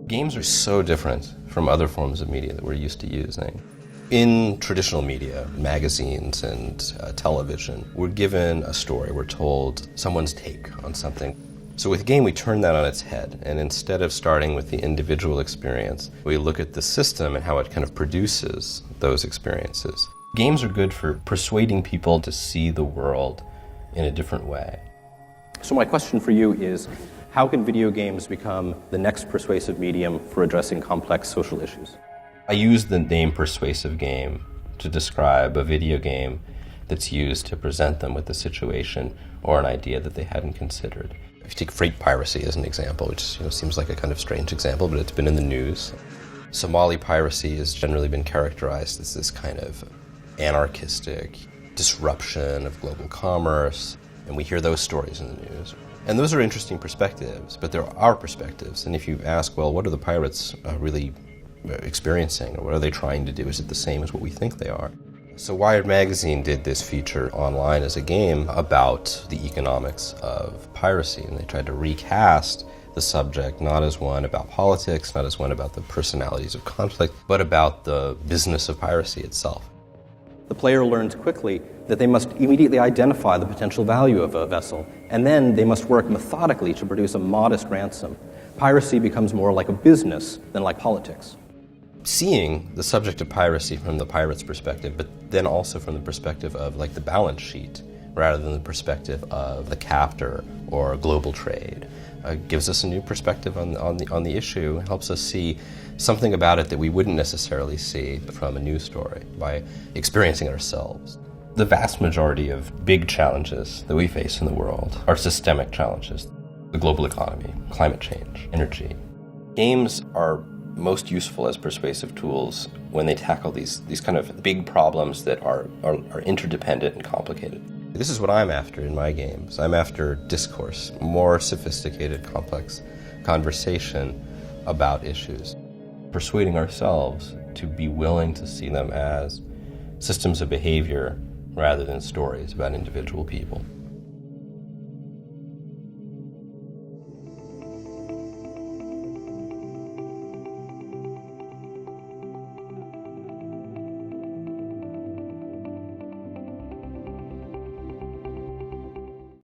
Games are so different from other forms of media that we're used to using. In traditional media, magazines and television, we're given a story. We're told someone's take on something. So with a game, we turn that on its head, and instead of starting with the individual experience, we look at the system and how it kind of produces those experiences. Games are good for persuading people to see the world in a different way. So my question for you is, how can video games become the next persuasive medium for addressing complex social issues? I use the name persuasive game to describe a video game that's used to present them with a situation or an idea that they hadn't considered. If you take freight piracy as an example, which seems like a kind of strange example, but it's been in the news. Somali piracy has generally been characterized as this kind of anarchistic disruption of global commerce, and we hear those stories in the news. And those are interesting perspectives, but there are perspectives. And if you ask, well, what are the pirates really experiencing, or what are they trying to do? Is it the same as what we think they are? So Wired Magazine did this feature online as a game about the economics of piracy, and they tried to recast the subject not as one about politics, not as one about the personalities of conflict, but about the business of piracy itself. The player learns quickly that they must immediately identify the potential value of a vessel, and then they must work methodically to produce a modest ransom. Piracy becomes more like a business than like politics. Seeing the subject of piracy from the pirate's perspective, but then also from the perspective of like the balance sheet, rather than the perspective of the captor or global trade, gives us a new perspective on the issue, helps us see something about it that we wouldn't necessarily see from a news story by experiencing it ourselves. The vast majority of big challenges that we face in the world are systemic challenges. The global economy, climate change, energy. Games are most useful as persuasive tools when they tackle these kind of big problems that are interdependent and complicated. This is what I'm after in my games. I'm after discourse, more sophisticated, complex conversation about issues. Persuading ourselves to be willing to see them as systems of behavior rather than stories about individual people.